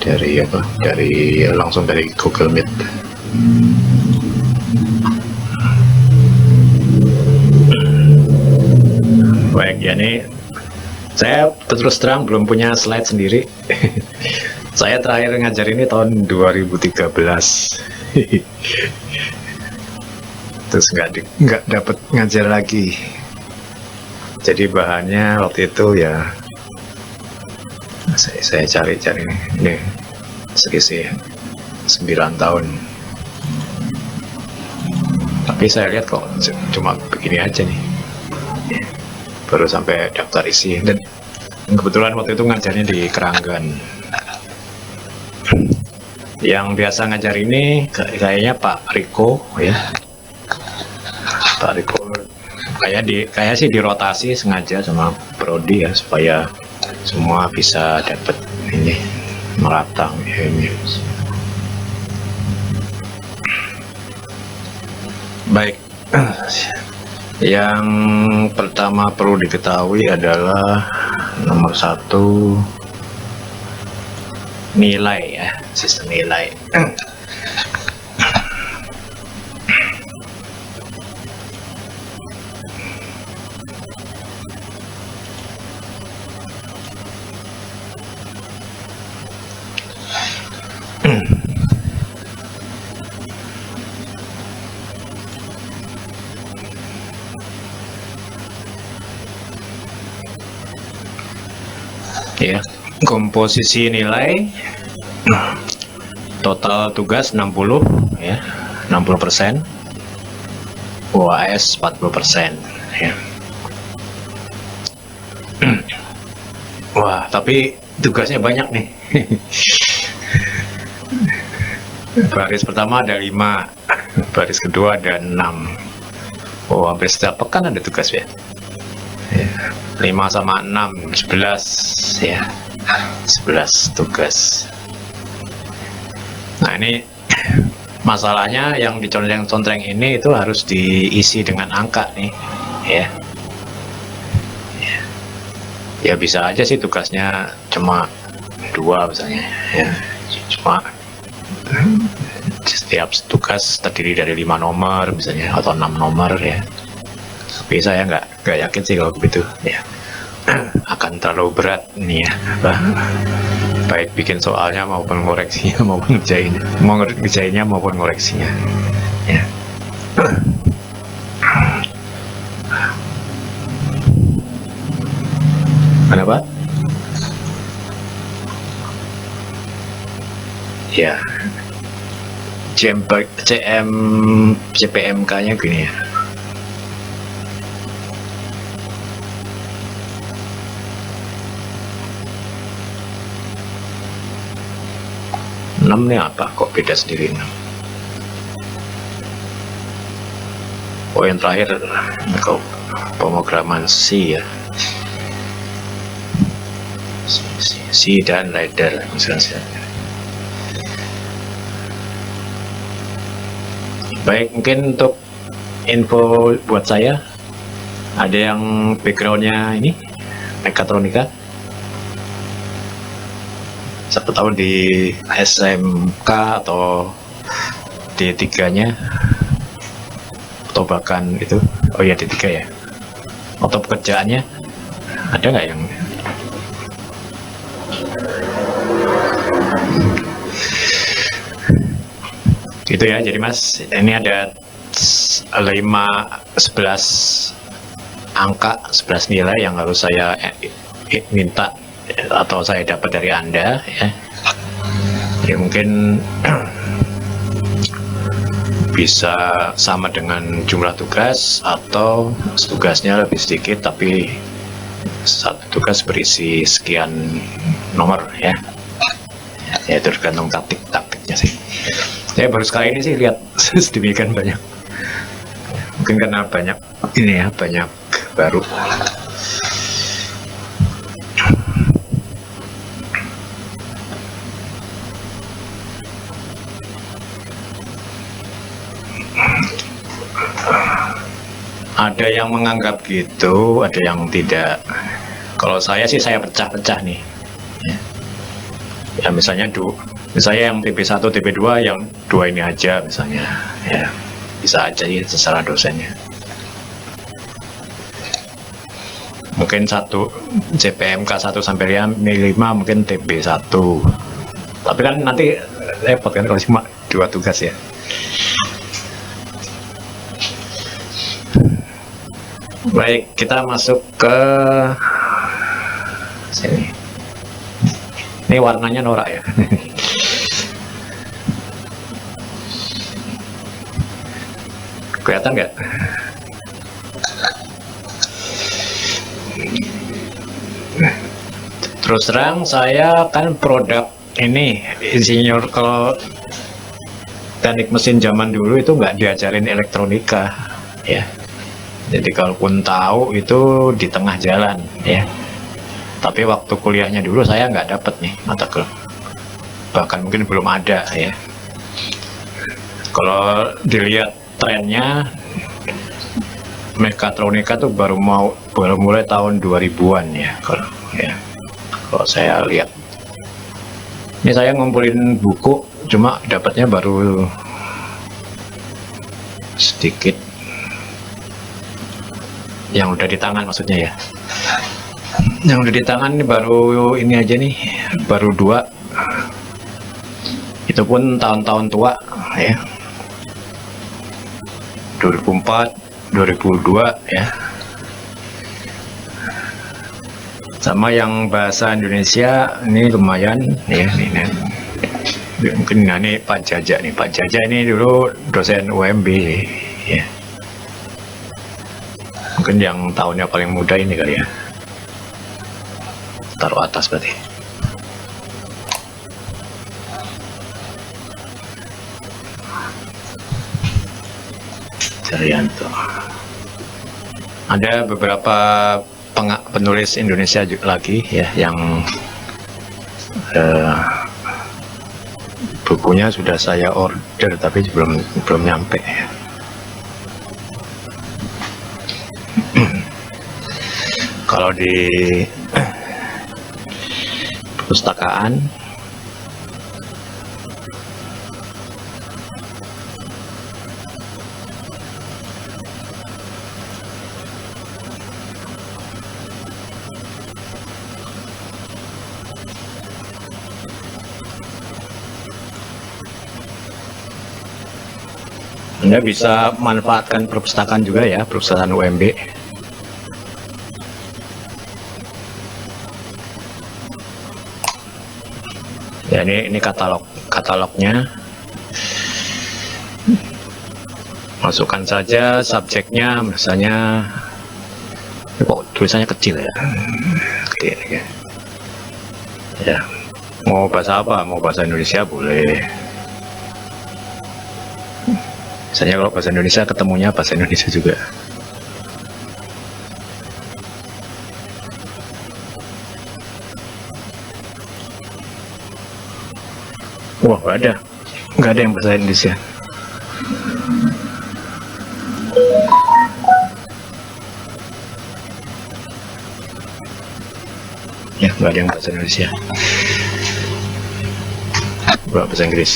dari apa, langsung dari Google Meet. Baik ya, nih saya terus terang belum punya slide sendiri. Saya terakhir ngajar ini tahun 2013. Terus nggak dapat ngajar lagi. Jadi bahannya waktu itu ya saya cari ini selisih 9 tahun. Tapi saya lihat kok cuma begini aja nih. Baru sampai daftar isi, dan kebetulan waktu itu ngajarnya di Keranggan. Yang biasa ngajar ini kayaknya Pak Riko ya. Pak Riko kayak sih dirotasi sengaja sama Prodi ya, supaya semua bisa dapat ini merata ini. Baik. Yang pertama perlu diketahui adalah nomor 1, nilai ya, sistem nilai. Ya, komposisi nilai, total tugas 60 ya, 60%, UAS 40% ya. Wah, tapi tugasnya banyak nih. Baris pertama ada 5, baris kedua ada 6. Oh, hampir setiap pekan ada tugas ya. 5 sama 6, 11 ya, 11 tugas. Nah, ini masalahnya yang dicontreng-contreng ini itu harus diisi dengan angka nih ya. Ya bisa aja sih tugasnya cuma 2 misalnya ya, cuma setiap tugas terdiri dari 5 nomor misalnya, atau 6 nomor ya. Tapi saya nggak yakin sih kalau begitu ya. Akan terlalu berat nih ya, baik bikin soalnya maupun koreksinya maupun ngerjainnya maupun koreksinya ya. Kenapa? Ya, CPMK-nya gini ya. Nih apa kok beda sendiri? Oh, yang terakhir kok pemrograman C ya, C dan ladder misalnya. Baik, mungkin untuk info buat saya, ada yang backgroundnya ini mekatronika, siapa tahu di SMK atau D3-nya, atau bahkan itu, oh ya D3 ya, atau pekerjaannya ada nggak yang gitu ya. Jadi Mas, ini ada 11 angka, 11 nilai yang harus saya minta atau saya dapat dari Anda ya. Ya mungkin bisa sama dengan jumlah tugas, atau tugasnya lebih sedikit tapi satu tugas berisi sekian nomor ya. Ya itu tergantung taktiknya sih. Saya baru sekali ini sih lihat sedemikian banyak. Mungkin karena banyak ini ya, banyak baru. Ada yang menganggap gitu, ada yang tidak. Kalau saya sih saya pecah-pecah nih. Ya misalnya misalnya yang TP1, TP2 yang dua ini aja misalnya, ya bisa aja ya terserah dosennya. Mungkin satu CPMK 1 sampai 5 mungkin TP1, tapi kan nanti repot kan kalau cuma 2 tugas ya. Baik, kita masuk ke sini. Ini warnanya norak ya. Kelihatan nggak? Terus terang saya kan produk ini insinyur, kalau teknik mesin zaman dulu itu nggak diajarin elektronika ya. Jadi kalaupun tahu itu di tengah jalan ya. Tapi waktu kuliahnya dulu saya nggak dapet nih mata kuliah, bahkan mungkin belum ada ya. Kalau dilihat trennya, mekatronika tuh baru mulai tahun 2000-an ya kalau saya lihat. Ini saya ngumpulin buku, cuma dapatnya baru sedikit yang udah di tangan, maksudnya ya. Yang udah di tangan ini baru ini aja nih, baru 2. Itu pun tahun-tahun tua ya, 2004, 2002 ya. Sama yang bahasa Indonesia ini lumayan ya, ini mungkin ini Pak Jaja ini dulu dosen UMB ya. Mungkin yang tahunnya paling muda ini kali ya, taruh atas berarti. Carianto. Ada beberapa penulis Indonesia juga lagi ya yang bukunya sudah saya order tapi belum nyampe ya. Kalau di perpustakaan Anda bisa manfaatkan perpustakaan juga ya, perpustakaan UMB. Ya, ini katalognya. Masukkan saja subjeknya, misalnya kok tulisannya kecil ya. Oke. Ya, mau bahasa apa? Mau bahasa Indonesia boleh. Misalnya kalau bahasa Indonesia ketemunya bahasa Indonesia juga. Wah, nggak ada yang bahasa Indonesia. Ya, nggak ada yang bahasa Indonesia. Bahasa Inggris.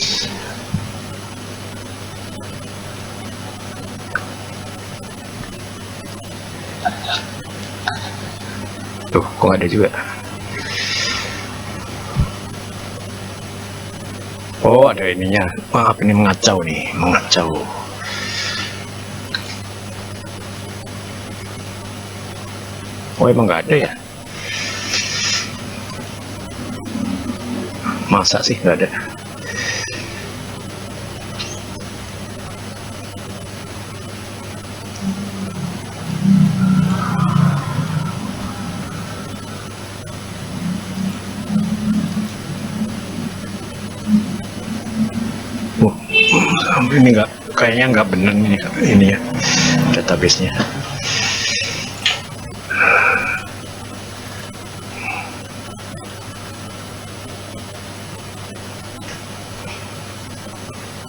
Tuh, kok ada juga. Oh, ada ininya. Maaf, ini mengacau nih, mengacau. Oh, emang nggak ada ya? Masa sih nggak ada? Ini kayaknya nggak benar ini ya database-nya.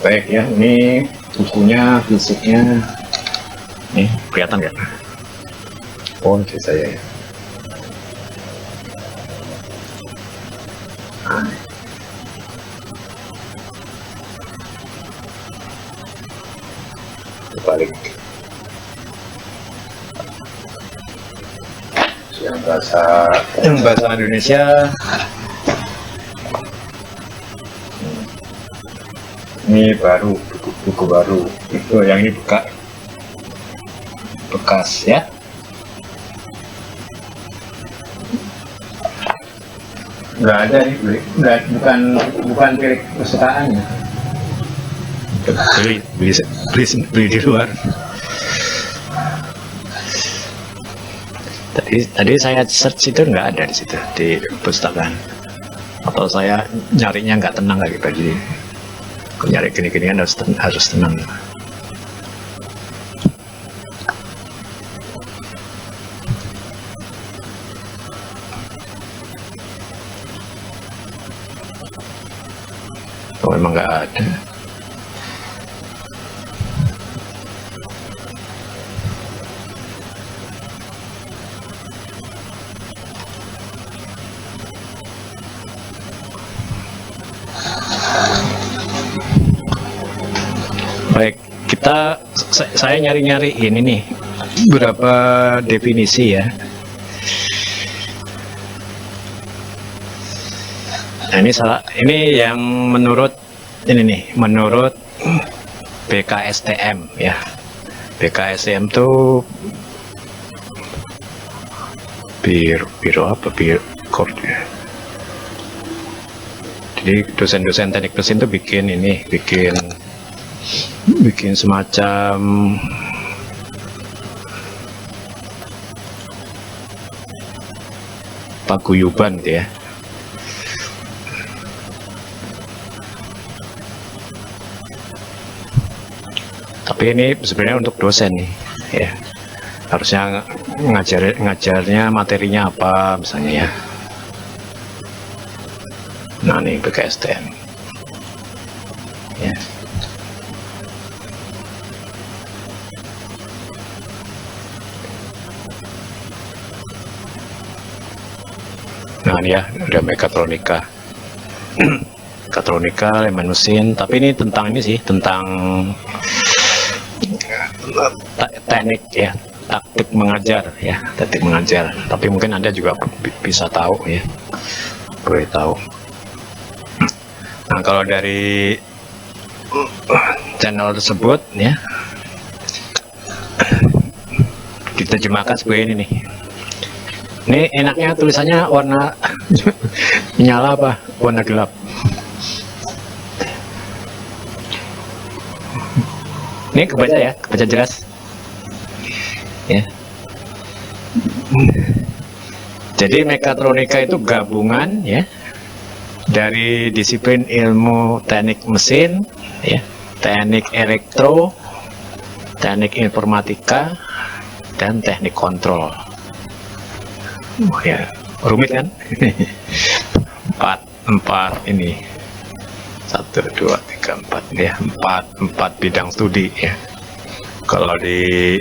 Baik ya, ini bukunya, fisiknya, nih kelihatan nggak? Oh, ini saya ya. balik. Yang bahasa Indonesia ini baru, buku baru. Itu yang ini bekas ya. Nggak ada ini, bukan pilih kesukaan ya. Beli di luar. Tadi saya search itu nggak ada di situ di perpustakaan. Atau saya nyarinya nggak tenang lagi bagi nyari gini-gini kan harus tenang. Oh, memang nggak ada. Baik, saya nyari-nyari ini nih beberapa definisi ya. Nah, ini yang menurut BKSTM ya. BKSTM tuh biro apa? Jadi dosen-dosen teknik mesin tuh bikin semacam paguyuban gitu ya. Tapi ini sebenarnya untuk dosen nih ya. Harusnya ngajarnya materinya apa misalnya ya. Nah, ini BKSTM ya. Nah, ini ya, ada mekatronika. Mekatronika, elemen mesin, tapi ini tentang teknik ya, taktik mengajar ya, taktik mengajar. Tapi mungkin Anda juga bisa tahu ya, boleh tahu. Nah, kalau dari channel tersebut ya, diterjemahkan sebagai ini nih. Ini enaknya tulisannya warna menyala apa? Warna gelap. Ini kebaca jelas. Ya. Jadi mekatronika itu gabungan ya dari disiplin ilmu teknik mesin, ya, teknik elektro, teknik informatika, dan teknik kontrol. Oh ya, rumit kan? empat ini 1, 2, 3, 4 ya, 4 bidang studi ya. Kalau di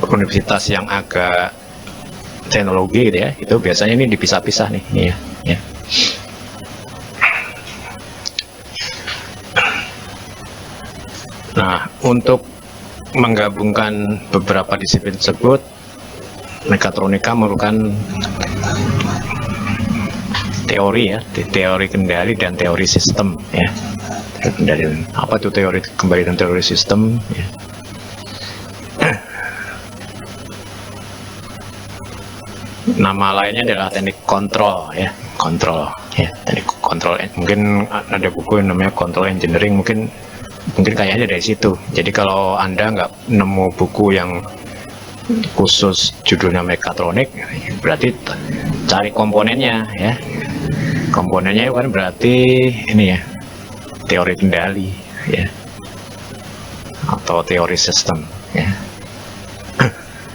universitas yang agak teknologi gitu ya, itu biasanya ini dipisah-pisah nih ya. Nah, untuk menggabungkan beberapa disiplin tersebut, mekatronika merupakan teori ya, teori kendali dan teori sistem ya. Kendali apa itu teori kendali dan teori sistem ya. Nama lainnya adalah teknik kontrol ya, teknik kontrol. Mungkin ada buku yang namanya Control Engineering, mungkin kayaknya dari situ. Jadi kalau Anda nggak nemu buku yang khusus judulnya mekatronik, berarti cari komponennya ya. Komponennya kan berarti ini ya, teori kendali ya, atau teori sistem ya.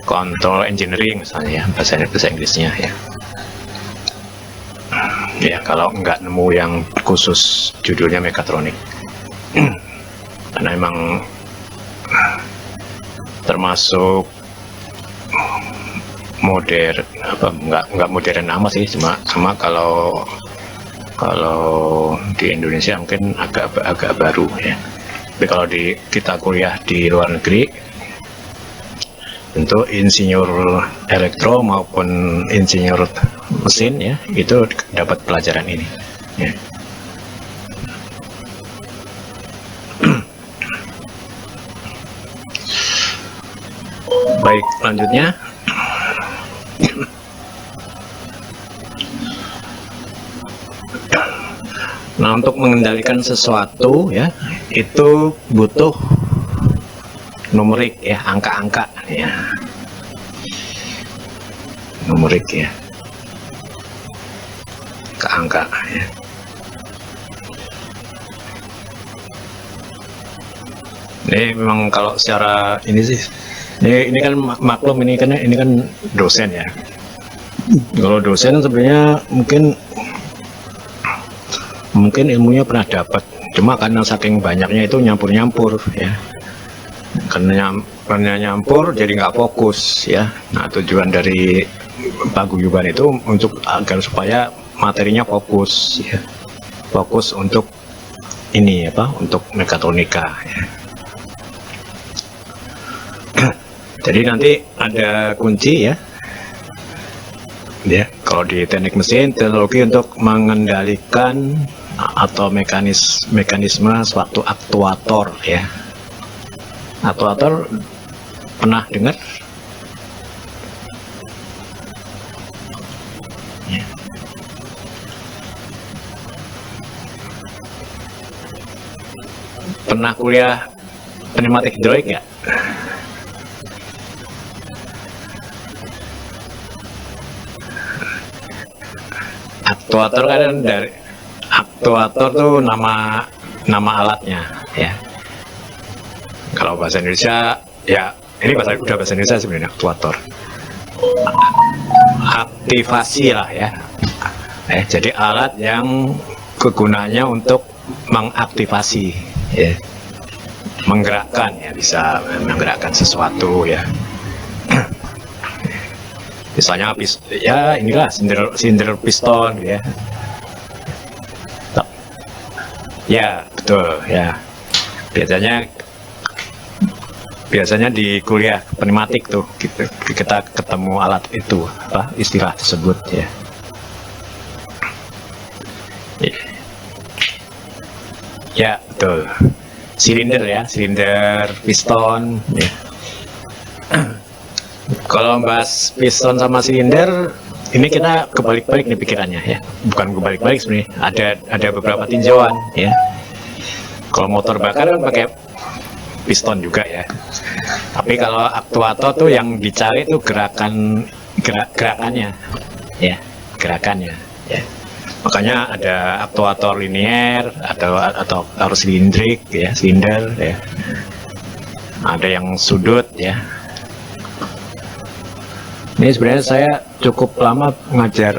Control Engineering misalnya ya, bahasa Inggrisnya ya. Ya, kalau nggak nemu yang khusus judulnya mekatronik. Karena memang termasuk modern, nggak modern amat sih, cuma kalau Kalau di Indonesia mungkin agak baru ya. Tapi kalau kita kuliah di luar negeri, untuk insinyur elektro maupun insinyur mesin ya, itu dapat pelajaran ini ya. Baik, lanjutnya nah, untuk mengendalikan sesuatu ya, itu butuh numerik ya, angka-angka ya, numerik ya, angka ya. Ini memang kalau secara ini sih, ini kan maklum, ini kan dosen ya. Kalau dosen sebenarnya mungkin ilmunya pernah dapat, cuma karena saking banyaknya itu nyampur-nyampur ya. Karena nyampur jadi nggak fokus ya. Nah, tujuan dari paguyuban itu agar supaya materinya fokus ya. Fokus untuk ini apa? Untuk mekatronika ya. Jadi nanti ada kunci ya. Ya, kalau di teknik mesin, teknologi untuk mengendalikan atau mekanisme suatu aktuator ya. Aktuator pernah dengar? Ya. Pernah kuliah pneumatik hidrolik ya? Aktuator kan dari aktuator tuh nama alatnya ya. Kalau bahasa Indonesia ya, ini udah bahasa Indonesia sebenarnya, aktuator. Aktivasi lah ya. Jadi alat yang kegunaannya untuk mengaktifasi ya. Menggerakkan ya, bisa menggerakkan sesuatu ya. Misalnya ya inilah silinder piston ya. Ya, betul ya. Biasanya di kuliah pneumatik tuh kita ketemu alat itu, apa istilah tersebut ya. Ya, betul. Silinder ya, silinder piston ya. Kalau bahas piston sama silinder, ini kita kebalik-balik nih pikirannya ya. Bukan kebalik-balik sebenarnya, ada beberapa tinjauan ya. Kalau motor bakar kan pakai piston juga ya. Tapi kalau aktuator tuh yang dicari tuh gerakannya ya, gerakannya ya. Makanya ada aktuator linier atau harus silindrik ya, silinder ya. Ada yang sudut ya. Ini sebenarnya saya cukup lama ngajar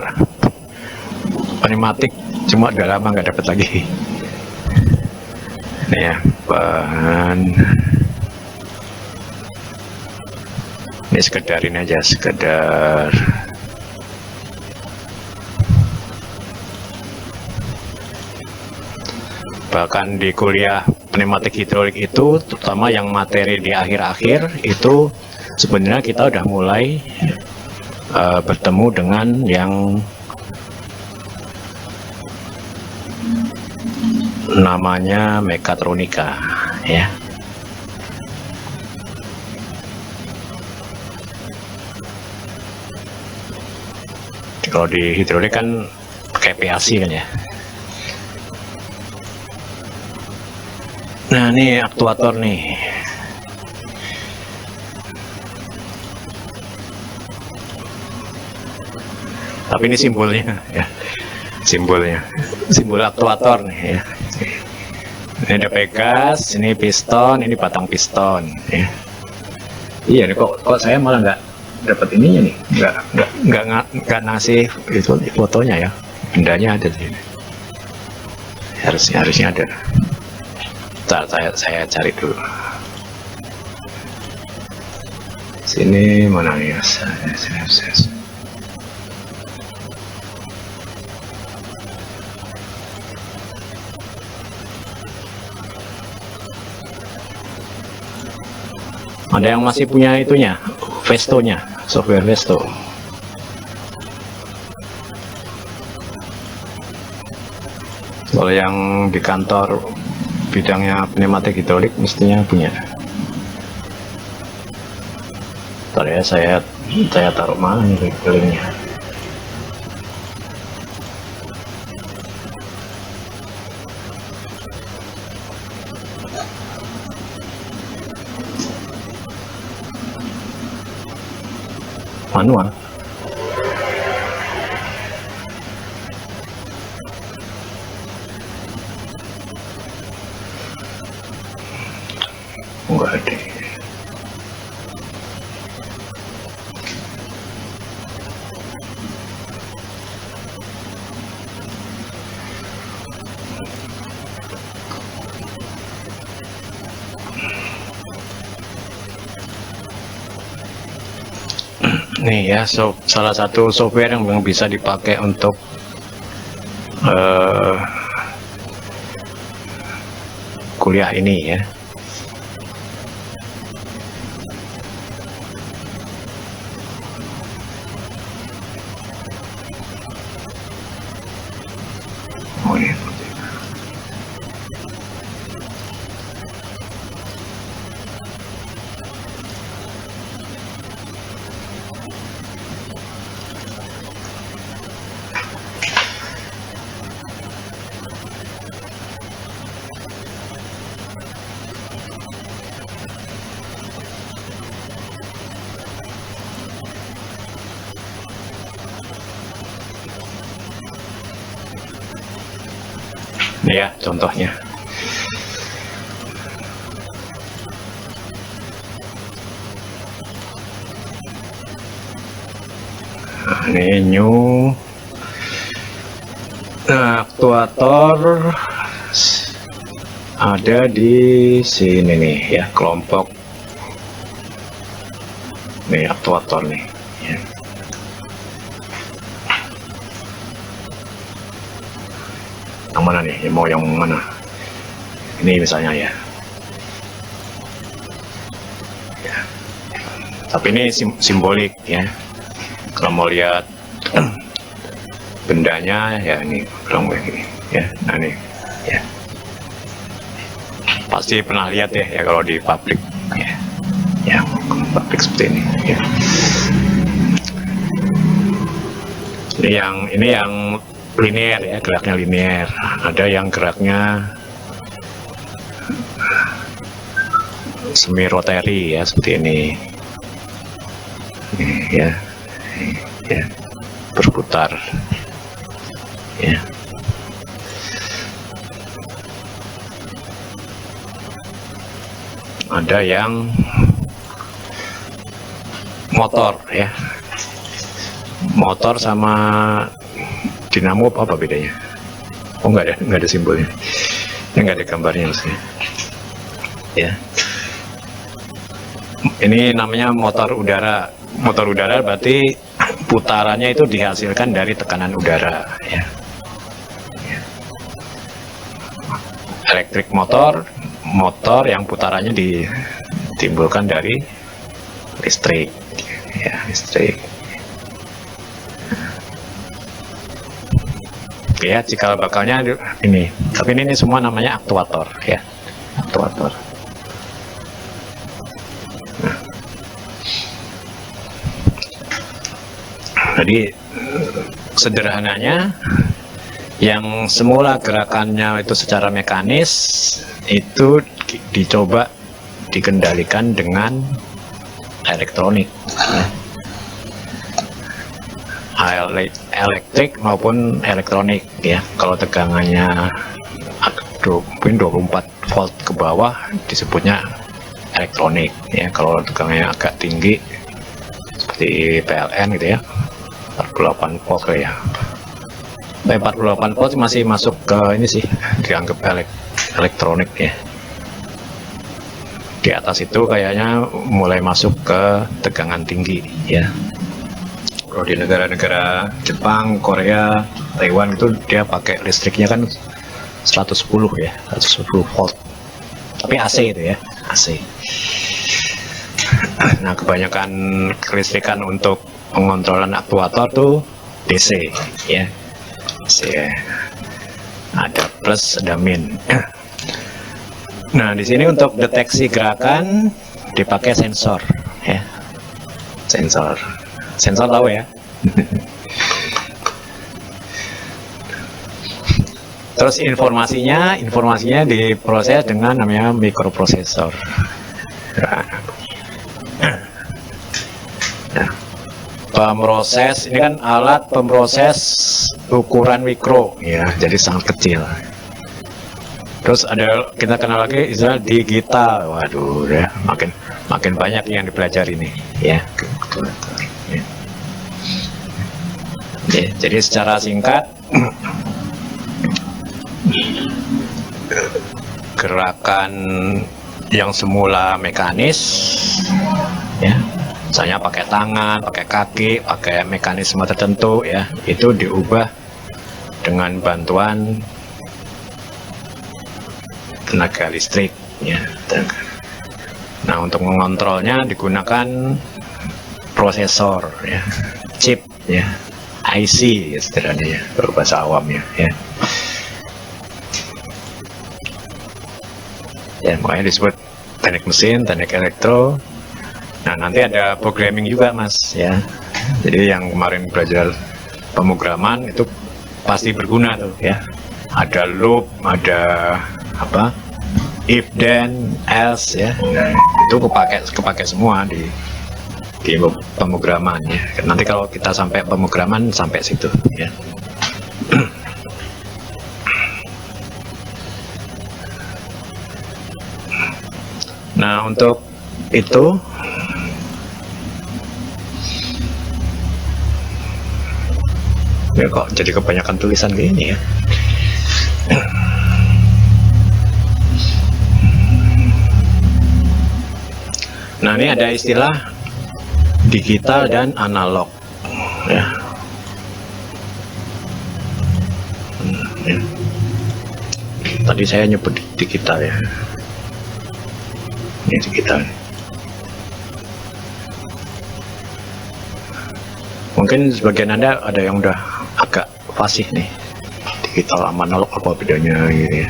pneumatik, cuma udah lama nggak dapat lagi. Nih ya, bahan. Ini sekedar ini aja, sekedar bahkan di kuliah pneumatik hidrolik itu, terutama yang materi di akhir-akhir itu, sebenarnya kita udah mulai bertemu dengan yang namanya mekatronika ya. Kalau di hidrolik kan pakai PLC kan ya. Nah, ini aktuator nih. Tapi ini simbolnya ya. Simbol aktuator nih ya. Ini ada pegas, ini piston, ini batang piston ya. Iya nih, kok saya malah nggak dapat ininya nih, nggak ngasih itu fotonya ya. Bendanya ada di sini. Harusnya ada. Bentar, saya cari dulu. Sini mana ya? Ada yang masih punya itunya, Vesto-nya, software Vesto. Kalau yang di kantor bidangnya pneumatik hidrolik mestinya punya. Bentar ya, saya taruh mana nih linknya. Manual. Enggak ada. Nih ya, salah satu software yang bisa dipakai untuk kuliah ini ya. Oh, ini. Ini ya contohnya. Nah, ini new aktuator ada di sini nih ya, kelompok nih aktuator nih ya. Yang mana nih, mau yang mana ini misalnya ya, tapi ini simbolik ya. Kalau mau lihat bendanya ya, ini kurang begini ya. Nah ini ya, pasti pernah lihat ya kalau di pabrik ya, pabrik seperti ini ya. Ini yang linear ya, geraknya linear. Ada yang geraknya semi rotary ya, seperti ini ya, ya berputar ya. Ada yang motor ya, motor sama dinamo apa bedanya? Oh, nggak ada simbolnya, nggak ada gambarnya maksudnya ya. Ini namanya motor udara. Motor udara berarti putarannya itu dihasilkan dari tekanan udara ya. Elektrik motor yang putarannya ditimbulkan dari listrik ya, listrik. Ya, cikal bakalnya ini, tapi ini semua namanya aktuator ya, aktuator. Nah, jadi sederhananya, yang semula gerakannya itu secara mekanis itu dicoba dikendalikan dengan elektronik ya. Elektrik maupun elektronik ya. Kalau tegangannya mungkin 24 volt ke bawah disebutnya elektronik ya. Kalau tegangannya agak tinggi seperti PLN gitu ya, 48 volt ya. 48 volt masih masuk ke ini sih, dianggap elektronik ya. Di atas itu kayaknya mulai masuk ke tegangan tinggi ya. Kalau di negara-negara Jepang, Korea, Taiwan itu dia pakai listriknya kan 110 ya, 110 volt. Tapi AC itu ya, AC. Nah, kebanyakan kelistrikan untuk pengontrolan aktuator tuh DC, ya. DC, ya. Ada plus, ada min. Nah, di sini untuk deteksi gerakan dipakai sensor, ya. Sensor tahu ya. Terus informasinya diproses dengan namanya mikroprosesor. Nah, pemroses ini kan alat pemroses ukuran mikro, ya, jadi sangat kecil. Terus ada kita kenal lagi istilah digital. Waduh, ya, makin banyak yang dipelajari nih, ya. Ya, jadi secara singkat, gerakan yang semula mekanis, ya, misalnya pakai tangan, pakai kaki, pakai mekanisme tertentu, ya, itu diubah dengan bantuan tenaga listrik, ya. Nah, untuk mengontrolnya digunakan prosesor, ya, chip, ya, IC, istilahnya, ya, berbahasa awamnya, ya. Ya, makanya disebut teknik mesin, teknik elektro. Nah, nanti ada programming juga, Mas, ya. Jadi yang kemarin belajar pemrograman itu pasti berguna tuh, ya. Ada loop, ada apa? If then else, ya. Nah, itu kepake semua di pemrograman, ya. Nanti kalau kita sampai pemrograman sampai situ, ya. Nah, untuk itu ya, kok jadi kebanyakan tulisan gini, ya. Nah, ini ada istilah digital dan analog, ya. Ya. Tadi saya nyebut digital, ya. Ini digital. Mungkin sebagian Anda ada yang udah agak fasih nih, digital sama analog apa bedanya, gitu, ya.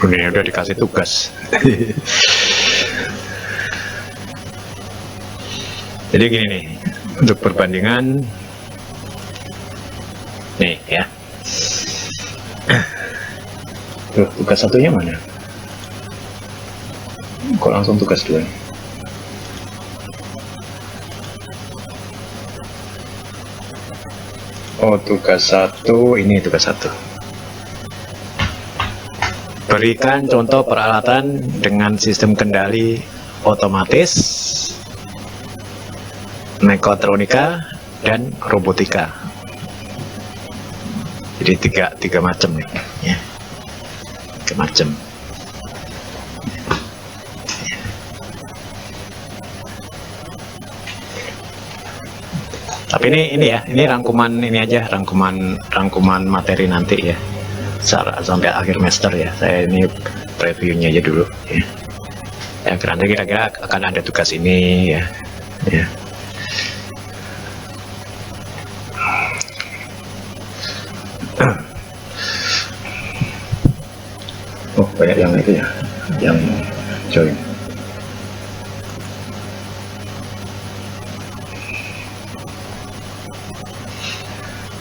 Ini udah dikasih tugas. Jadi gini nih, untuk perbandingan nih, ya. Tuh, tugas satunya mana? Kok langsung tugas dua? Oh, tugas satu, ini tugas satu. Berikan contoh peralatan dengan sistem kendali otomatis, mekatronika, dan robotika. Jadi tiga macam nih, ya. Tiga macam. Tapi ini ya, ini rangkuman ini aja, rangkuman materi nanti, ya. Sampai akhir semester, ya. Saya ini previewnya aja dulu, ya. Yang nanti kira-kira akan ada tugas ini, ya. Ya. Oh, banyak yang itu, ya, yang join.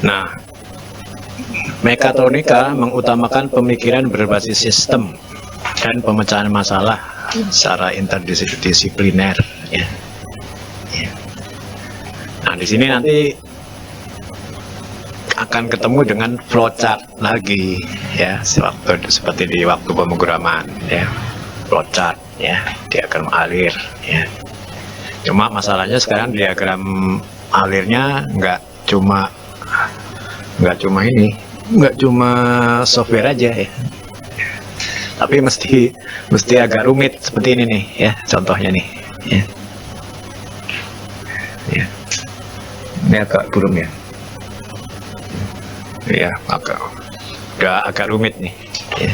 Nah, mekatronika mengutamakan pemikiran berbasis sistem dan pemecahan masalah secara interdisipliner, ya. Ya. Nah, di sini nanti akan ketemu dengan flowchart lagi, ya, seperti di waktu pemrograman, ya, flowchart, ya, diagram alir, ya. Cuma masalahnya sekarang diagram alirnya nggak cuma software aja, ya, Tapi mesti agak rumit seperti ini nih ya, contohnya nih ya. Ya. Ini agak burung ya. Ya, agak rumit nih ya.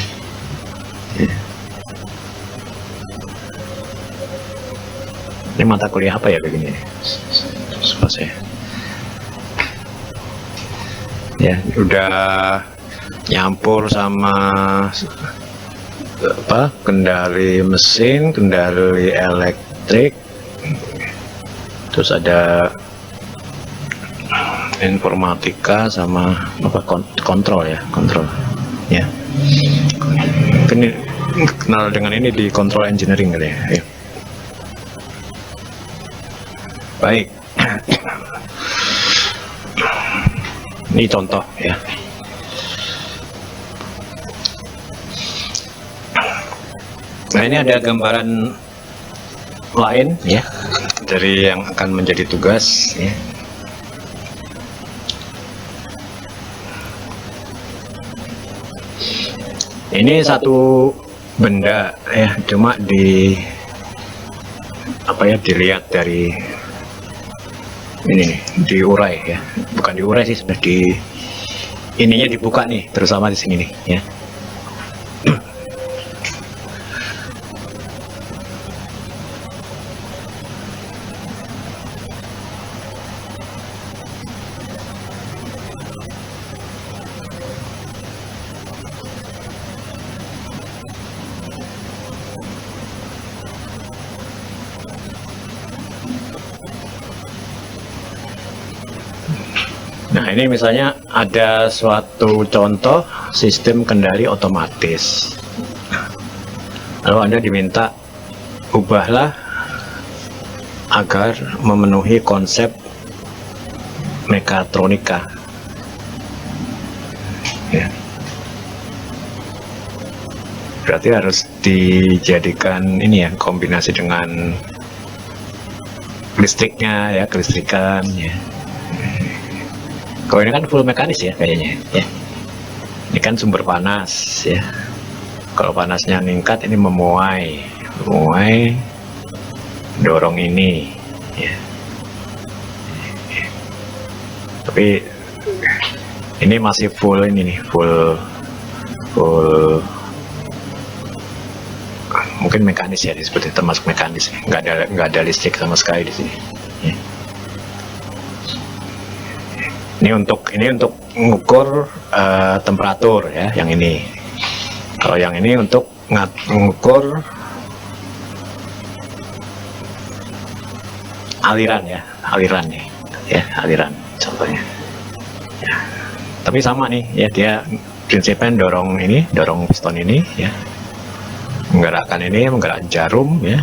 Ya. Ini mata kuliah apa ya begini? Selesai. Ya, udah nyampur sama kendali mesin, kendali elektrik, terus ada informatika sama kontrol ya. Ini kenal dengan ini di control engineering kali ya. Baik, ini contoh ya. Nah, ini ada gambaran lain ya dari yang akan menjadi tugas ya. Ini satu benda ya, cuma dilihat dari ini diurai ya, bukan diurai sih, sudah ininya dibuka nih, terutama di sini nih ya. Nah, ini misalnya ada suatu contoh sistem kendali otomatis. Lalu Anda diminta ubahlah agar memenuhi konsep mekatronika. Ya. Berarti harus dijadikan ini ya, kombinasi dengan listriknya ya, kelistrikan ya. Kalau ini kan full mekanis ya kayaknya ya. Ini kan sumber panas ya. Kalau panasnya meningkat, ini memuai dorong ini ya. Tapi ini masih full ini nih, full mungkin mekanis ya, disebut termasuk mekanis. Nggak ada listrik sama sekali di sini ya. Ini untuk mengukur temperatur ya, yang ini. Kalau yang ini untuk mengukur aliran ya, aliran contohnya. Ya. Tapi sama nih ya, dia prinsipnya dorong piston ini ya, menggerakkan jarum ya.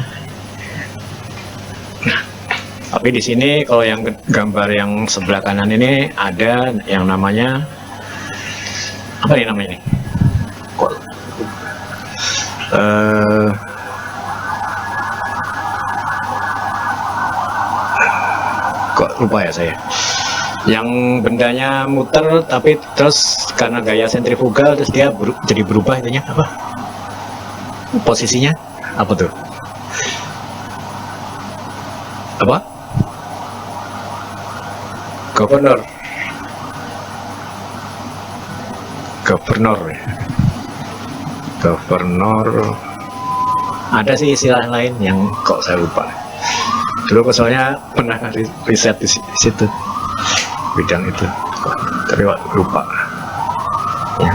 Tapi di sini kalau yang gambar yang sebelah kanan ini ada yang namanya apa nih namanya ini? Kok lupa ya saya. Yang bendanya muter tapi terus karena gaya sentrifugal terus dia jadi berubah itunya apa? Posisinya apa tuh? Apa? Governor ada sih istilah lain yang kok saya lupa. Dulu soalnya pernah riset di situ bidang itu, tapi lupa ya.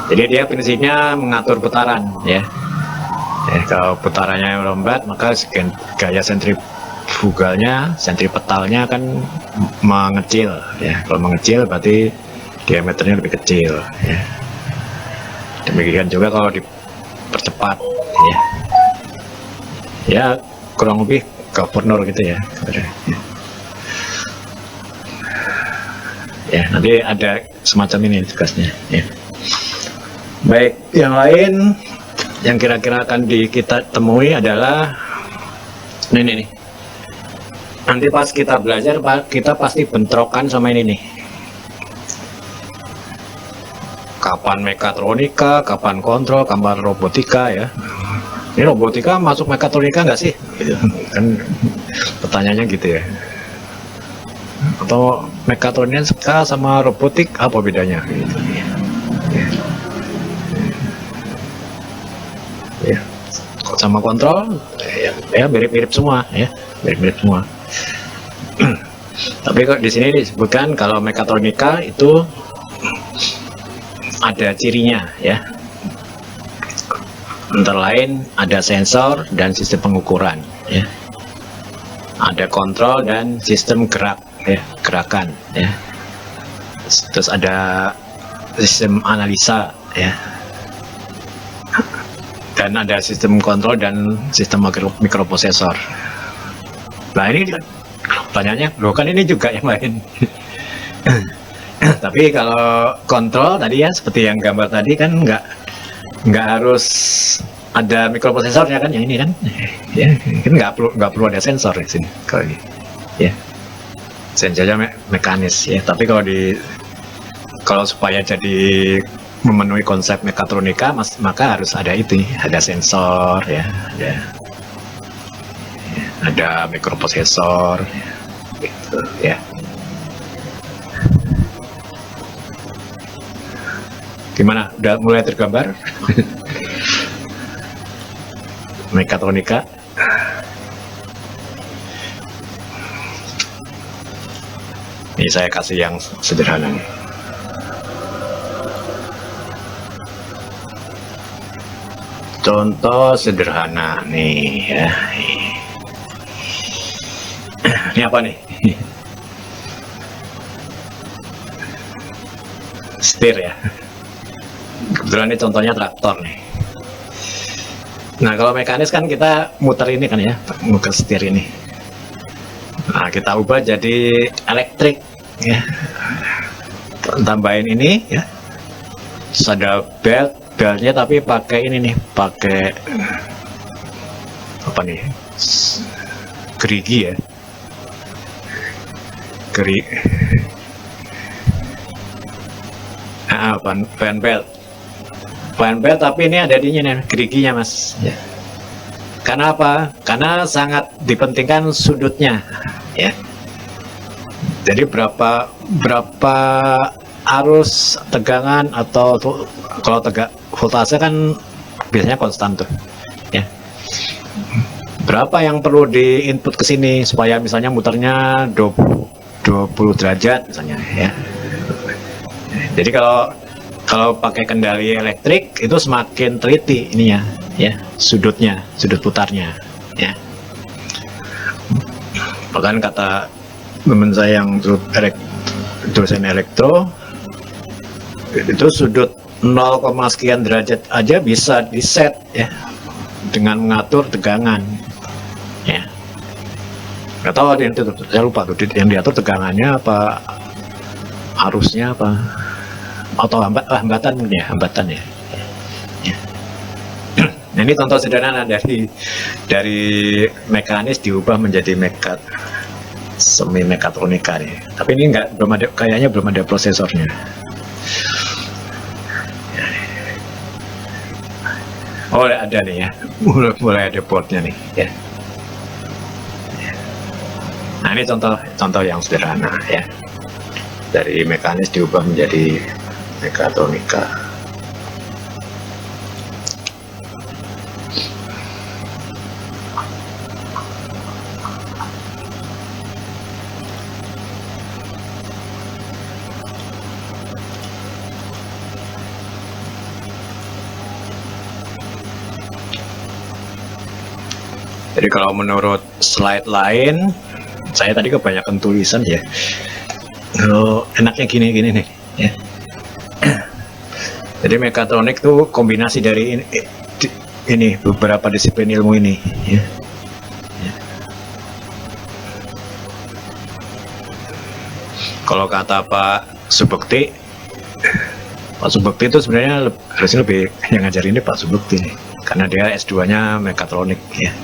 Jadi dia prinsipnya mengatur putaran ya. Kalau putarannya lambat maka gaya sentripetalnya kan mengecil ya. Kalau mengecil berarti diameternya lebih kecil ya. Demikian juga kalau dipercepat ya. Ya kurang lebih governor gitu ya. Ya nanti ada semacam ini tugasnya ya. Baik, yang lain yang kira-kira akan kita temui adalah ini nih. Nanti pas kita belajar, kita pasti bentrokan sama ini nih. kapan mekatronika, kapan kontrol, kapan robotika ya. Ini robotika masuk mekatronika nggak sih? Gitu. Kan pertanyaannya gitu ya. Atau mekatronika sama robotik apa bedanya? Gitu. Ya. Sama kontrol ya mirip-mirip semua ya, mirip-mirip semua. Tapi kok di sini disebutkan kalau mekatronika itu ada cirinya ya. Antara lain ada sensor dan sistem pengukuran ya. Ada kontrol dan sistem gerak ya, gerakan ya. Terus ada sistem analisa ya. Dan ada sistem kontrol dan sistem mikroprosesor. Nah ini pertanyaannya, loh kan ini juga yang lain. Tapi kalau kontrol tadi ya seperti yang gambar tadi kan nggak harus ada mikroprosesornya kan, yang ini kan ya, kan nggak perlu ada sensor di sini kalau ini ya, sensornya mekanis ya. Tapi kalau supaya jadi memenuhi konsep mekatronika maka harus ada itu, ada sensor ya, ada mikroprosesor gitu ya. Gimana? Udah mulai tergambar? Mekatronika. Ini saya kasih yang sederhana nih. Contoh sederhana nih ya. Ini apa nih? Setir ya. Kebetulan ini contohnya traktor nih. Nah kalau mekanis kan kita muter ini kan ya, muter setir ini. Nah kita ubah jadi elektrik ya. Tambahin ini ya. Terus ada beltnya tapi pakai ini nih, pakai apa nih? Gerigi ya. Fan belt, tapi ini ada ininya, geriginya mas ya. Karena apa? Karena sangat dipentingkan sudutnya ya. Jadi berapa arus tegangan atau kalau voltase kan biasanya konstan tuh ya. Berapa yang perlu di input ke sini supaya misalnya muternya 20 derajat misalnya ya. Jadi kalau pakai kendali elektrik itu semakin teliti ininya ya, sudut putarnya ya. Bahkan kata teman saya yang dosen elektro itu sudut 0, sekian derajat aja bisa di set ya dengan mengatur tegangan ya. Nggak tahu ada yang saya lupa tuh yang diatur tegangannya apa, arusnya apa, atau hambatan ya. Nah, ini contoh sederhana dari mekanis diubah menjadi semi mekatronika nih. Tapi ini kayaknya belum ada prosesornya. Oh ada nih ya, mulai ada boardnya nih ya. Nah ini contoh yang sederhana ya, dari mekanis diubah menjadi mekatronika. Jadi kalau menurut slide lain, saya tadi kebanyakan tulisan ya. Kalau enaknya gini nih ya. Jadi mekatronik itu kombinasi dari ini beberapa disiplin ilmu ini ya. Kalau kata Pak Subekti itu sebenarnya harusnya lebih yang ngajarin ini Pak Subekti nih, karena dia S2-nya mekatronik ya.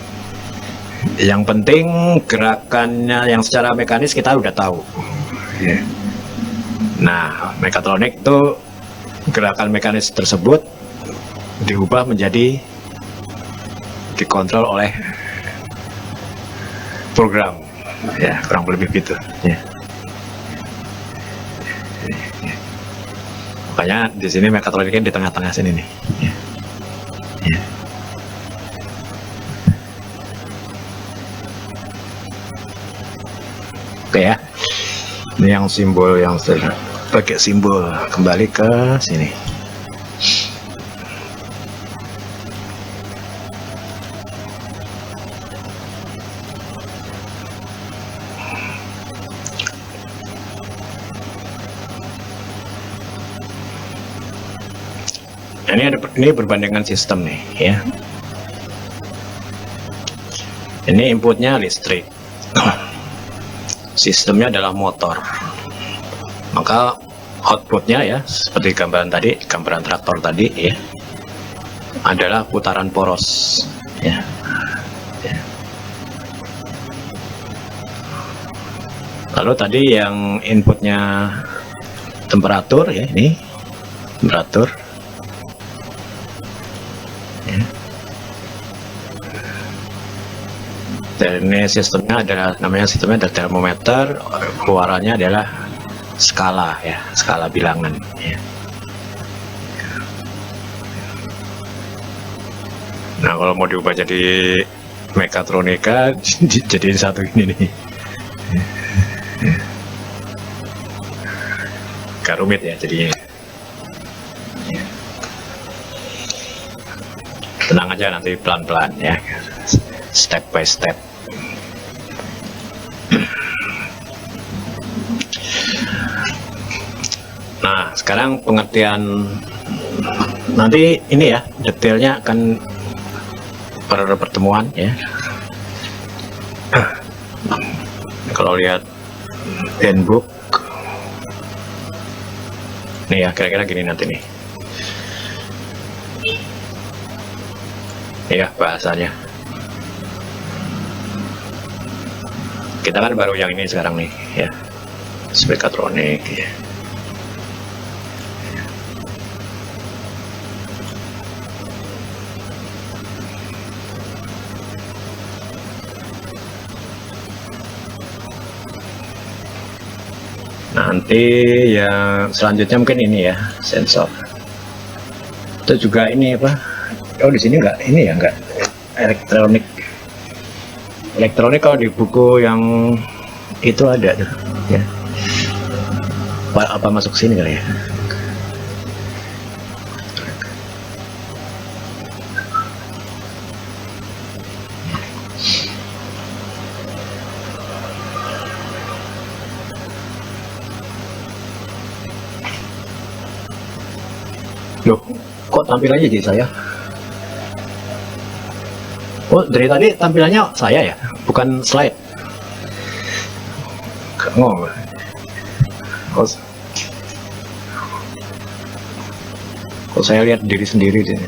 Yang penting gerakannya yang secara mekanis kita udah tahu. Nah, mekatronik itu gerakan mekanis tersebut diubah menjadi dikontrol oleh program, ya kurang lebih gitu ya. Makanya di sini mekatroniknya di tengah-tengah sini nih ya. Ya. Oke ya, ini yang simbol yang pakai simbol, kembali ke sini. Nah, ini berbandingan sistem nih ya. Ini inputnya listrik, sistemnya adalah motor, maka outputnya ya seperti gambaran tadi, gambaran traktor tadi ya, adalah putaran poros ya. Ya. Lalu tadi yang inputnya temperatur ya, ini temperatur ya. Dan ini sistemnya adalah, namanya sistemnya adalah termometer, keluarannya adalah skala ya, skala bilangan ya. Nah, kalau mau diubah jadi mekatronika jadiin satu ini nih. Gak rumit ya jadinya. Tenang aja, nanti pelan-pelan ya, step by step. Nah, sekarang pengertian nanti ini ya, detailnya akan pada pertemuan ya. Kalau lihat handbook nih ya, kira-kira gini nanti nih. Iya, bahasanya. Kita kan baru yang ini sekarang nih ya, mekatronik ya. Nanti yang selanjutnya mungkin ini ya, sensor. Itu juga ini apa? Oh, di sini enggak, ini ya enggak elektronik. Elektronik kalau di buku yang itu ada tuh ya. Apa masuk sini kali ya? Loh, kok tampilannya jadi saya? Oh, dari tadi tampilannya saya ya, bukan slide. Oh, kok saya lihat diri sendiri sini.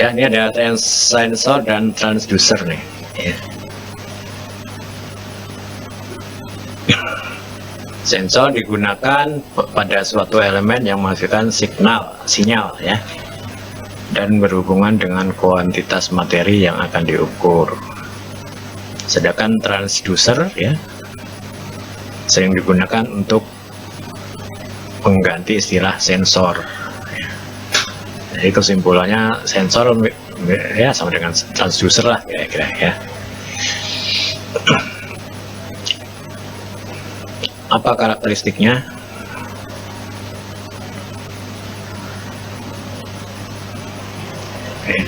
Ya, ini ada sensor dan transducer nih. Ya. Sensor digunakan pada suatu elemen yang menghasilkan sinyal ya, dan berhubungan dengan kuantitas materi yang akan diukur. Sedangkan transducer ya, sering digunakan untuk mengganti istilah sensor. Jadi kesimpulannya sensor ya sama dengan transducer lah kira-kira ya. Apa karakteristiknya? Oke.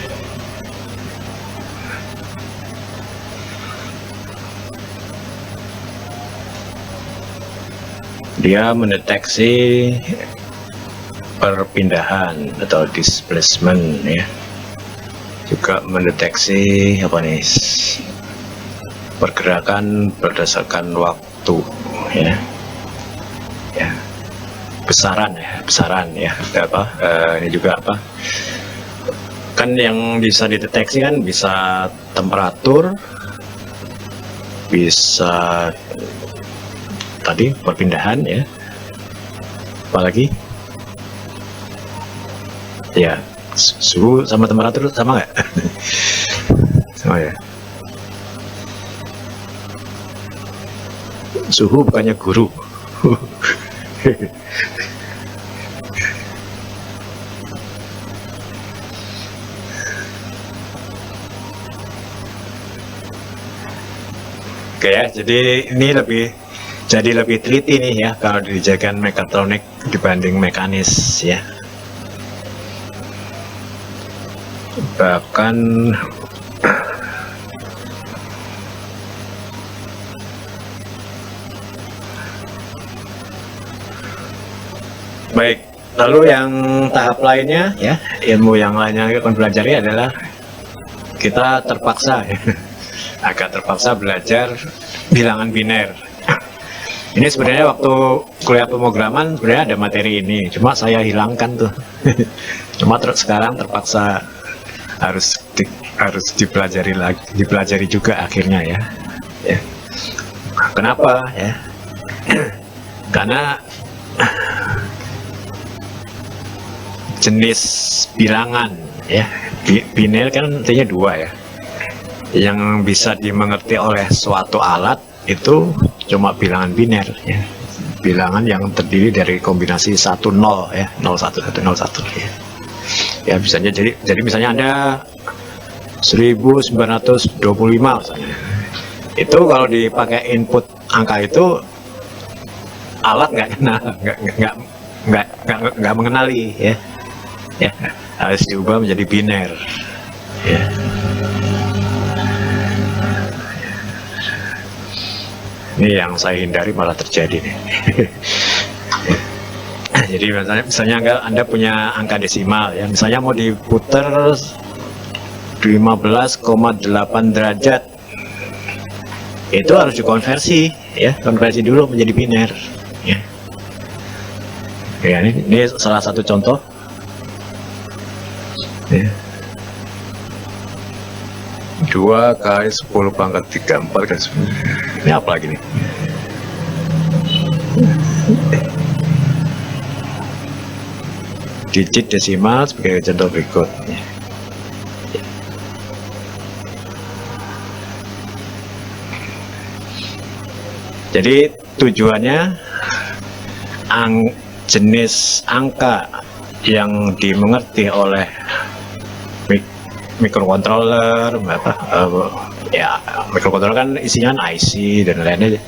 Dia mendeteksi perpindahan atau displacement ya. Juga mendeteksi apa nih? Pergerakan berdasarkan waktu ya. Ya, besaran ya, apa ini juga apa, kan yang bisa dideteksi kan bisa temperatur, bisa tadi perpindahan ya, Apalagi? Ya, suhu sama temperatur sama nggak? Sama ya. Suhu bukannya guru. Oke ya, jadi ini lebih teliti nih ya kalau dijadikan mekatronik dibanding mekanis ya. Bahkan baik, lalu yang tahap lainnya ya, ilmu yang lainnya yang akan pelajari adalah kita terpaksa ya, agak terpaksa belajar bilangan biner. Ini sebenarnya waktu kuliah pemrograman sebenarnya ada materi ini, cuma saya hilangkan tuh. Cuma sekarang terpaksa harus dipelajari juga akhirnya ya. Ya. Kenapa ya? Karena jenis bilangan ya, biner kan artinya dua ya, yang bisa dimengerti oleh suatu alat itu cuma bilangan biner ya, bilangan yang terdiri dari kombinasi 1 0 ya, 01 1 0 1 ya. Ya misalnya jadi misalnya Anda 1925 misalnya, itu kalau dipakai input angka itu alat nggak mengenali ya, ya harus diubah menjadi biner ya. Ini yang saya hindari malah terjadi nih. Jadi misalnya Anda punya angka desimal ya, misalnya mau diputer 15,8 derajat, itu harus dikonversi ya, konversi dulu menjadi biner ya. Ya ini salah satu contoh ya. 2 kali 10 pangkat 34 kan. Ini apa lagi nih? Digit desimal sebagai contoh berikut. Jadi tujuannya jenis angka yang dimengerti oleh microcontroller, ya microcontroller kan isinya IC dan lainnya,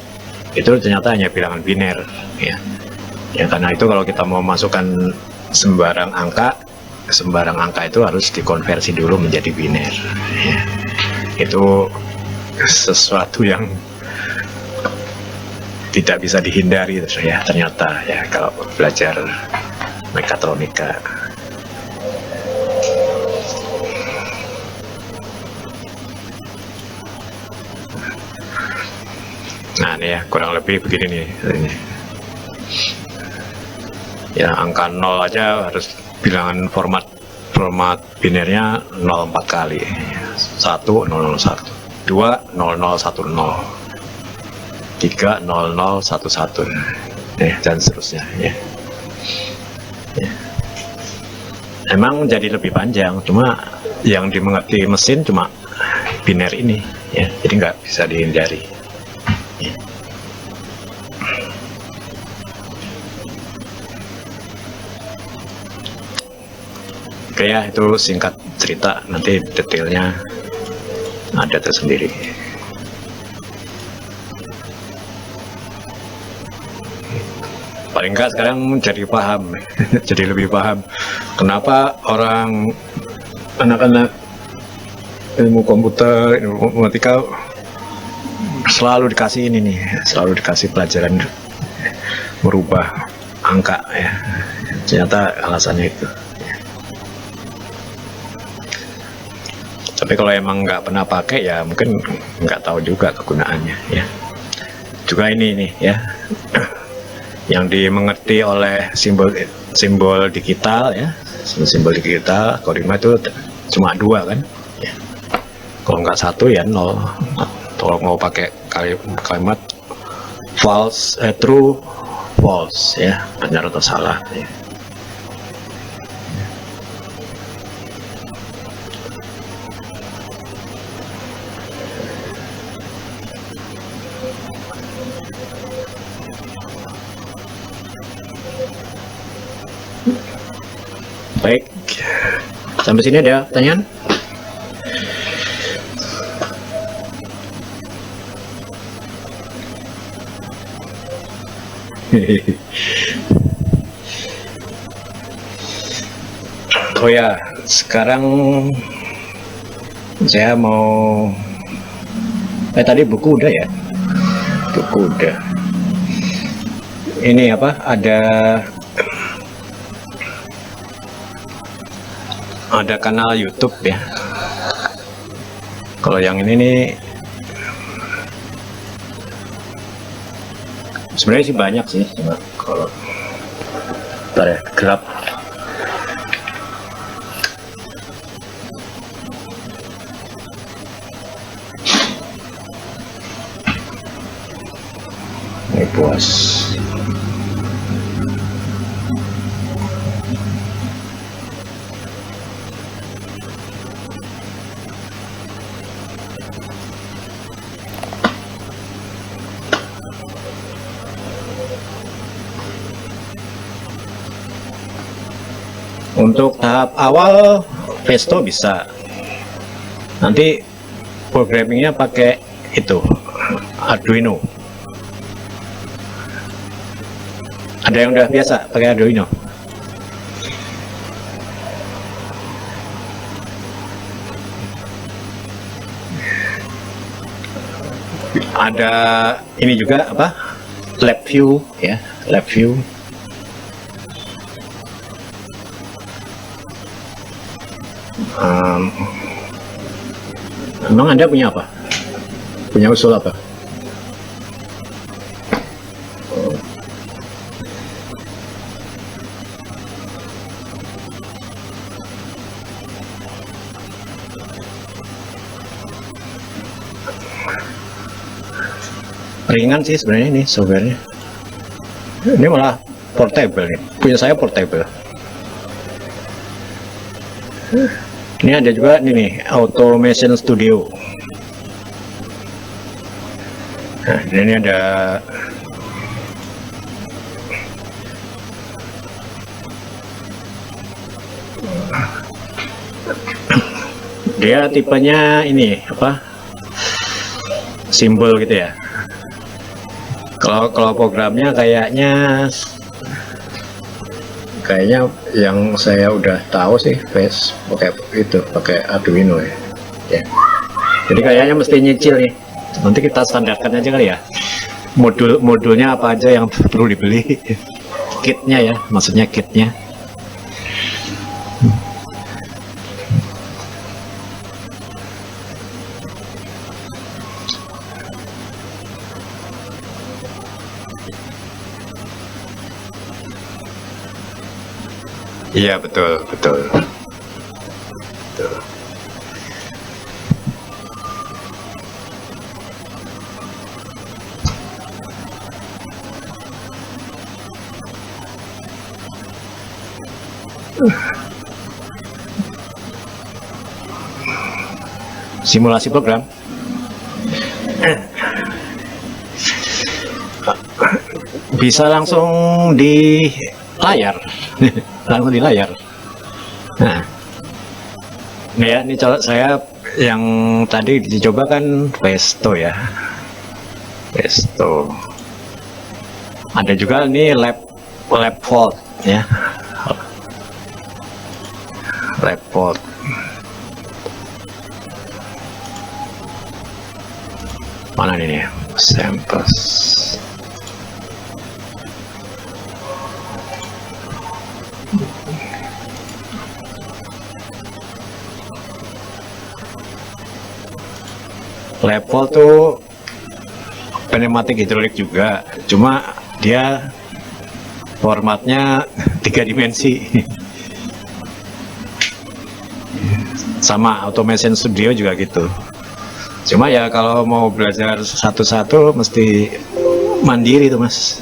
itu ternyata hanya bilangan biner ya. Ya karena itu kalau kita mau masukkan sembarang angka itu harus dikonversi dulu menjadi biner ya. Itu sesuatu yang tidak bisa dihindari ya ternyata ya kalau belajar mekatronika. Nah ini ya kurang lebih begini nih ini. Ya angka 0 aja harus bilangan format binernya 04 kali, 1 001, 2 0010, 3 0011 dan seterusnya ya. Ya. Emang jadi lebih panjang, cuma yang dimengerti mesin cuma biner ini ya, jadi nggak bisa dihindari. Oke ya, itu singkat cerita, nanti detailnya ada tersendiri. Paling enggak sekarang jadi paham, jadi lebih paham kenapa anak-anak ilmu komputer, ilmu matematika selalu dikasih ini nih, selalu dikasih pelajaran merubah angka ya. Ternyata alasannya itu. Tapi kalau emang nggak pernah pakai ya mungkin nggak tahu juga kegunaannya ya. Juga ini nih ya, yang dimengerti oleh simbol digital ya, simbol digital koordinat itu cuma 2 kan ya. Kalau nggak 1 ya 0. Kalau mau pakai kalimat false true false ya, benar atau salah ya. Baik, sampai sini ada pertanyaan? Oh ya, sekarang saya mau tadi buku udah ya? Buku udah. Ini apa? Ada kanal YouTube ya. Kalau yang ini nih sebenarnya sih banyak sih, cuma kalau bentar ya, gelap. Ini puas. Untuk tahap awal Pesto bisa, nanti programmingnya pakai itu Arduino. Ada yang udah biasa pakai Arduino? Ada ini juga apa, LabVIEW ya, LabVIEW. Emang Anda punya apa? Punya usul apa? Ringan sih sebenarnya ini softwarenya. Ini malah portable nih. Punya saya portable. Ini ada juga nih Automation Studio. Nah, ini ada dia tipenya ini apa, simbol gitu ya. Kalau programnya kayaknya yang saya udah tahu sih pakai Arduino ya. Jadi kayaknya mesti nyicil nih. Nanti kita standarkan aja kali ya. Modulnya apa aja yang perlu dibeli. Kitnya ya, maksudnya kitnya. Iya betul. Simulasi program. Bisa langsung di layar. Langsung di layar. Nah, ini ya, ini colok saya yang tadi dicoba kan Pesto ya. Pesto. Ada juga ini LabVIEW ya. LabVIEW. Mana ini ya? Samples. LabVIEW tuh pneumatik hidrolik juga, cuma dia formatnya 3 dimensi. Sama Automation Studio juga gitu. Cuma ya kalau mau belajar satu-satu mesti mandiri tuh Mas.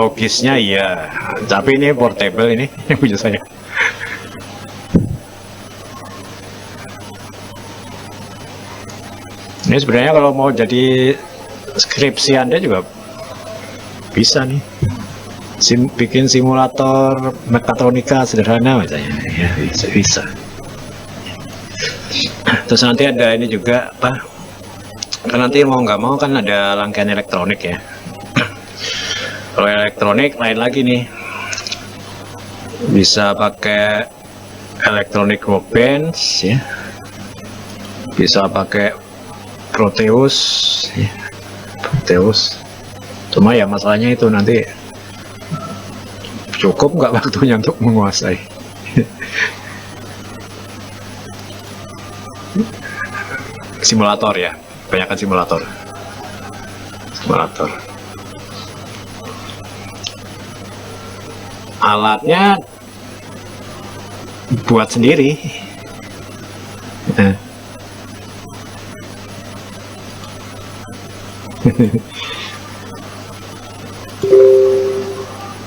logisnya iya, tapi ini portable ini yang punya saya. Ini sebenarnya kalau mau jadi skripsi Anda juga bisa nih. Bikin simulator mekatronika sederhana misalnya, ya bisa. Terus nanti ada ini juga apa? Kan nanti mau nggak mau kan ada rangkaian elektronik ya. Kalau elektronik lain lagi nih, bisa pakai electronic workbench ya, bisa pakai Proteus ya. Proteus. Cuma ya masalahnya itu nanti cukup nggak waktunya untuk menguasai. Simulator ya, kebanyakan simulator. Alatnya buat sendiri.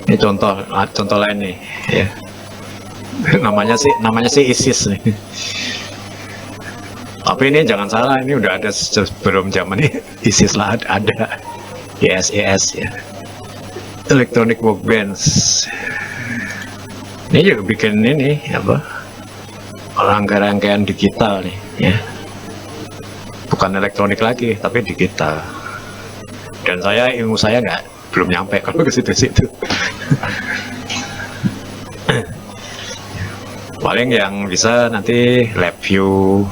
Ini contoh lain nih ya. namanya sih ISIS nih. Tapi ini jangan salah, ini udah ada sebelum zaman ini. ISIS lah ada ISIS ya, Electronic Workbench. Ini juga bikin ini apa, rangkaian digital nih ya, bukan elektronik lagi tapi digital. Dan ilmu saya belum nyampe kalau ke situ-situ. Paling yang bisa nanti LabVIEW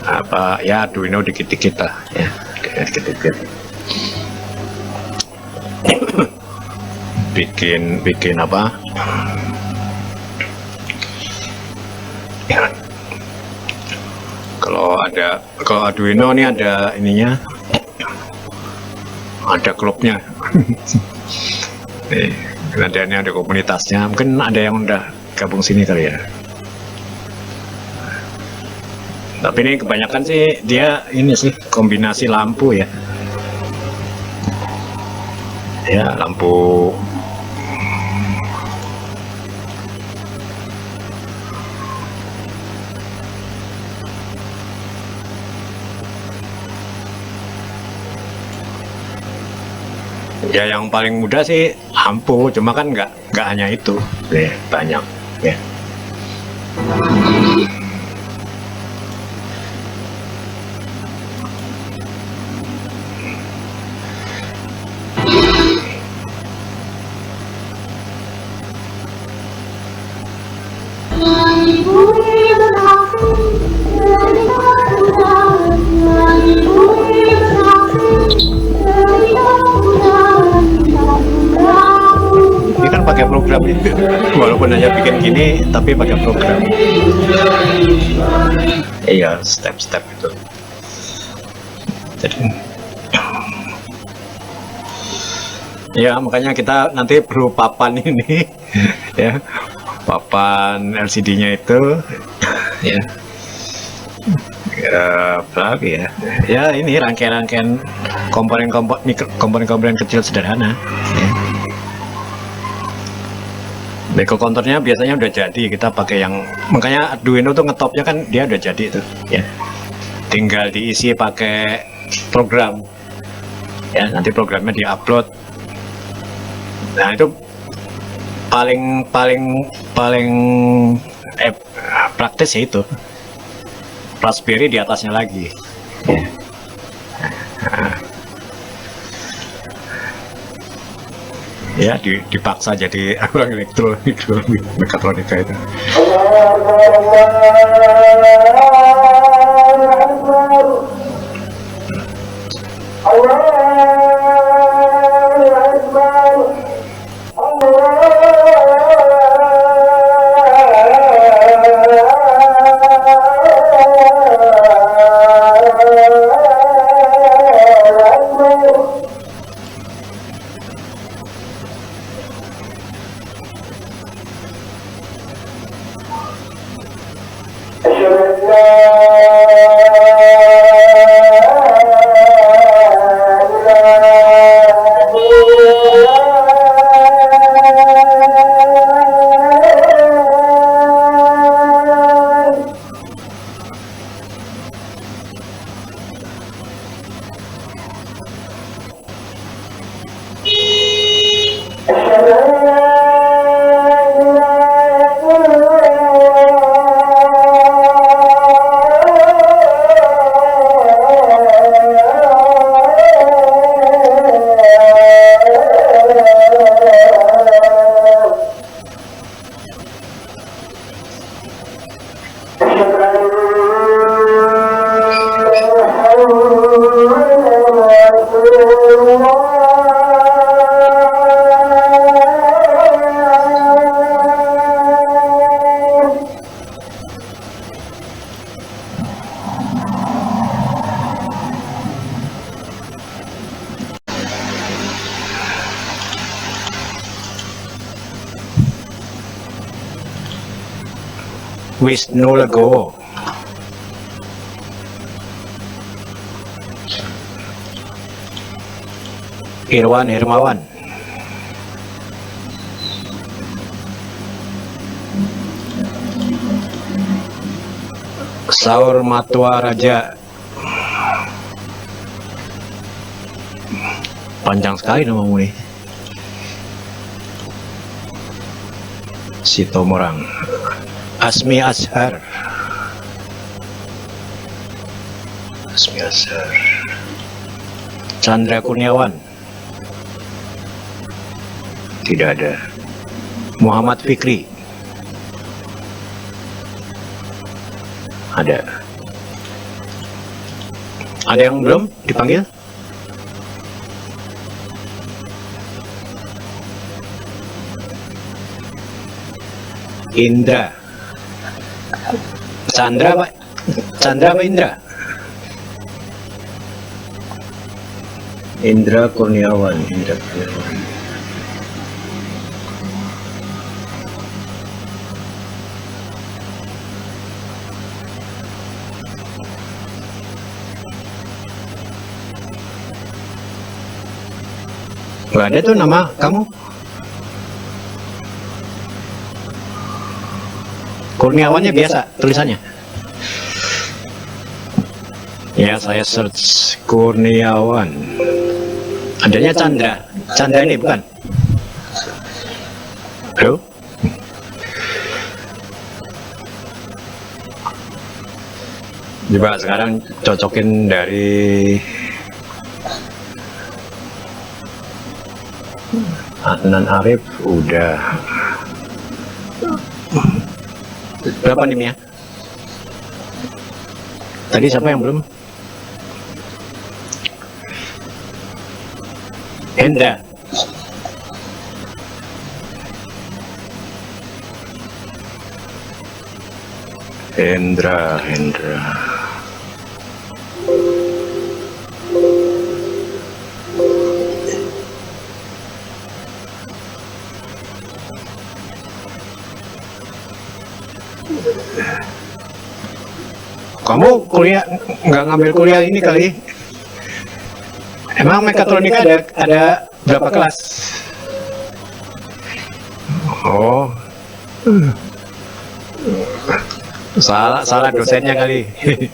apa ya, Arduino dikit-dikit lah ya, dikit-dikit. bikin apa ya. Kalau Arduino ini ada ininya, ada klubnya. Ini ada komunitasnya, mungkin ada yang udah gabung sini kali ya. Tapi ini kebanyakan sih dia ini sih kombinasi lampu ya. Ya, lampu ya, yang paling mudah sih lampu, cuma kan nggak hanya itu ya, banyak ya. Ini kan pakai program itu, walaupun hanya bikin gini tapi pakai program. Iya, step-step itu. Jadi ya, makanya kita nanti perlu papan ini ya, papan LCD-nya itu ya. Berarti ya ini rangkaian komponen kecil sederhana ya. Microcontrollernya biasanya udah jadi, kita pakai yang, makanya Arduino tuh ngetopnya kan dia udah jadi tuh ya, tinggal diisi pakai program ya, nanti programnya diupload. Nah itu paling praktis ya itu, Raspberry di atasnya lagi ya. Ya dipaksa jadi orang mekatronika itu. Wisnu Legowo, Irwan Hermawan, Saur Matua Raja. Panjang sekali namamu nih. Sitomorang, Asmi Ashar, Chandra Kurniawan, tidak ada. Muhammad Fikri, ada. Ada yang belum dipanggil? Indra, Chandra Pak, Indra? Indra Kurniawan. Gak ada tuh nama kamu. Kurniawannya biasa tulisannya. Ya, saya search Kurniawan. Adanya Chandra. Chandra ini bukan? Halo? Coba sekarang cocokin dari Adnan Arif udah. Berapa nih ya? Tadi siapa yang belum? Hendra. Hendra. Kamu kuliah nggak ngambil kuliah ini kali? Emang mekatronika ada berapa kelas? Oh, salah dosennya kali.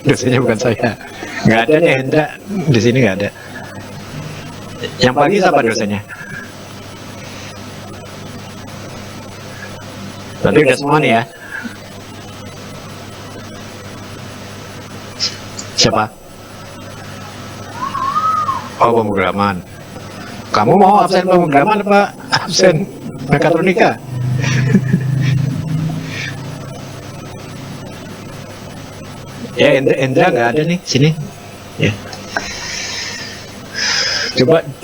Dosennya bukan saya. Nggak ada nih Hendra di sini, nggak ada. Yang pagi siapa dosennya? Berarti udah semua nih ya? Siapa? Oh, pemrograman. Kamu mau absen pemrograman apa absen mekatronika? Ya, Endra nggak ada nih sini. Ya.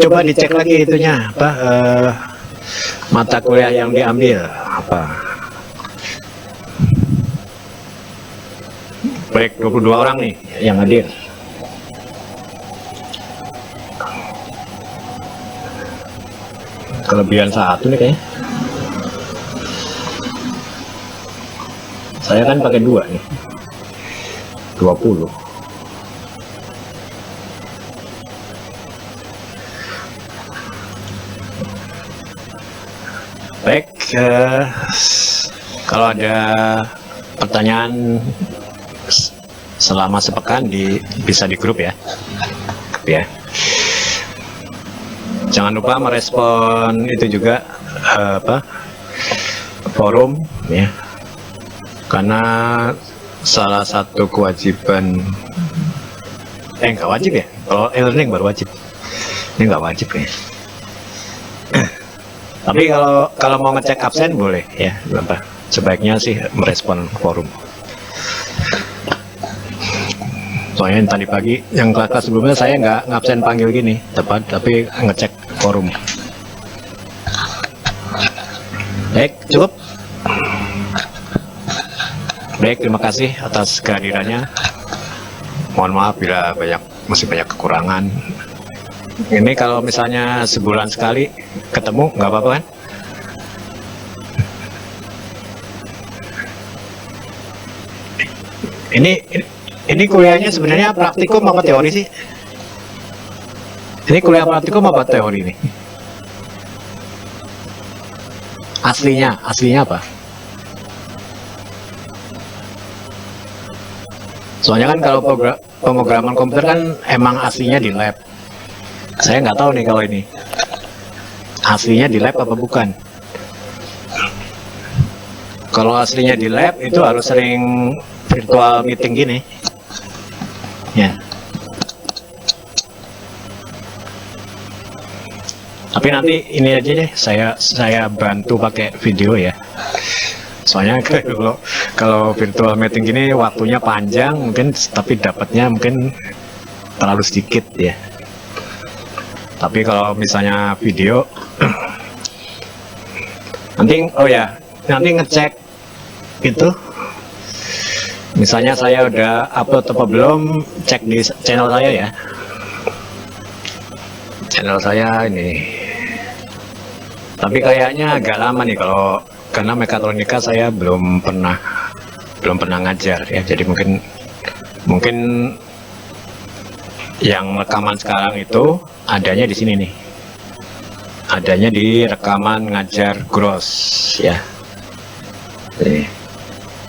Coba dicek lagi itunya apa mata kuliah yang diambil apa. Baik, 22 orang nih yang hadir. Kelebihan satu nih kayaknya. Saya kan pakai 2 nih. 20. Baik, kalau ada pertanyaan selama sepekan bisa di grup ya. Jangan lupa merespon itu juga forum ya, karena salah satu kewajiban nggak wajib ya, kalau e-learning baru wajib, ini nggak wajib ya. Tapi kalau mau ngecek absen boleh ya, sebaiknya sih merespon forum. Soalnya tadi pagi yang kelas sebelumnya saya nggak ngabsen panggil gini tepat, tapi ngecek forum. Baik, cukup. Baik, terima kasih atas kehadirannya. Mohon maaf bila masih banyak kekurangan. Ini kalau misalnya sebulan sekali ketemu nggak apa-apa kan? Ini kuliahnya sebenarnya praktikum apa teori sih? Ini kuliah praktikum apa teori nih? Aslinya apa? Soalnya kan kalau pemrograman komputer kan emang aslinya di lab. Saya nggak tahu nih kalau ini aslinya di lab apa bukan. Kalau aslinya di lab itu harus sering virtual meeting gini ya. Tapi nanti ini aja deh, saya bantu pakai video ya. Soalnya kalau virtual meeting gini waktunya panjang mungkin, tapi dapatnya mungkin terlalu sedikit ya. Tapi kalau misalnya video nanti nanti ngecek itu, misalnya saya udah upload atau belum, cek di channel saya ya. Channel saya ini, tapi kayaknya agak lama nih karena mekatronika saya belum pernah ngajar ya. Jadi mungkin yang rekaman sekarang itu adanya di sini nih, adanya di rekaman ngajar gross ya.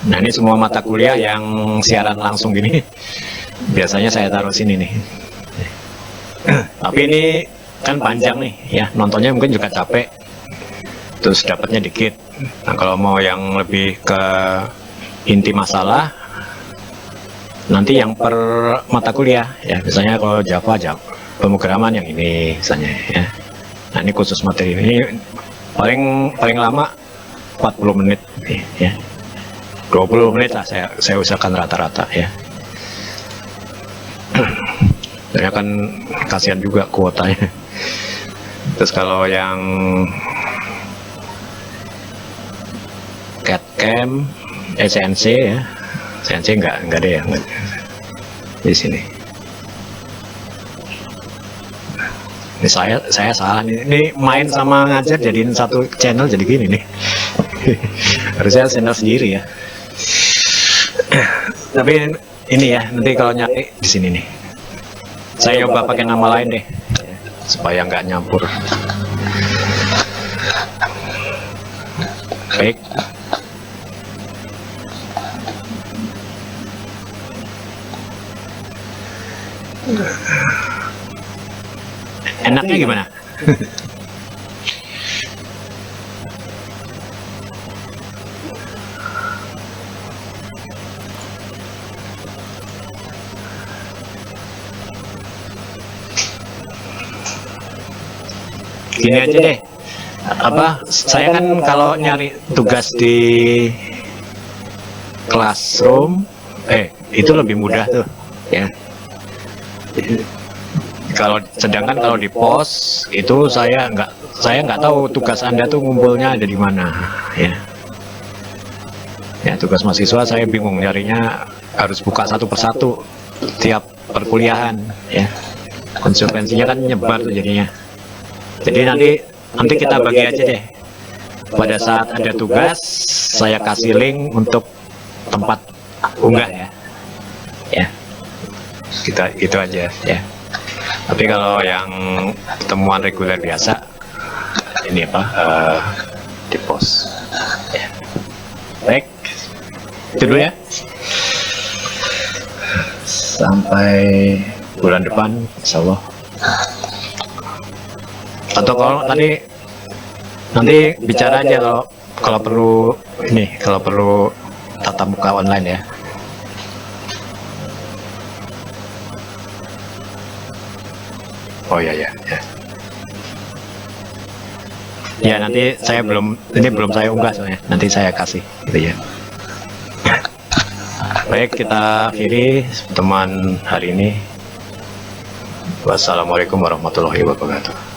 Nah, ini semua mata kuliah yang siaran langsung gini biasanya saya taruh sini nih. Tapi ini kan panjang nih ya, nontonnya mungkin juga capek, terus dapatnya dikit. Nah, kalau mau yang lebih ke inti masalah, nanti yang per mata kuliah ya, misalnya kalau Java pemrograman yang ini misalnya ya. Nah, ini khusus materi ini paling lama 40 menit ya, 20 menit lah saya usahakan rata-rata ya. Saya kan kasihan juga kuotanya. Terus kalau yang CAD/CAM, CNC ya, CNC enggak ada ya di sini. Ini saya salah nih. Ini main sama ngajar jadiin satu channel jadi gini nih. Harusnya channel sendiri ya. Tapi ini ya, nanti kalau nyari di sini nih. Saya coba pakai nama lain deh, supaya nggak nyampur. Baik. Enaknya gimana? Gini aja deh, saya kan kalau nyari tugas di Classroom itu lebih mudah tuh ya. Sedangkan kalau di pos itu saya nggak tahu tugas Anda tuh ngumpulnya ada di mana ya. Ya, tugas mahasiswa saya bingung nyarinya, harus buka satu persatu tiap perkuliahan ya. Konsekuensinya kan nyebar tuh jadinya. Jadi nanti kita bagi aja deh. Pada saat ada tugas, saya kasih link untuk tempat unggah ya. Ya, kita itu aja ya. Tapi kalau yang pertemuan reguler biasa, ini di post. Ya. Baik, itu dulu ya. Sampai bulan depan, insya Allah. Atau kalau tadi nanti bicara aja kalau perlu ini, kalau perlu tatap muka online ya. Oh ya. Ya nanti saya belum saya unggah soalnya. Nanti saya kasih gitu ya. Baik, kita akhiri pertemuan hari ini. Wassalamualaikum warahmatullahi wabarakatuh.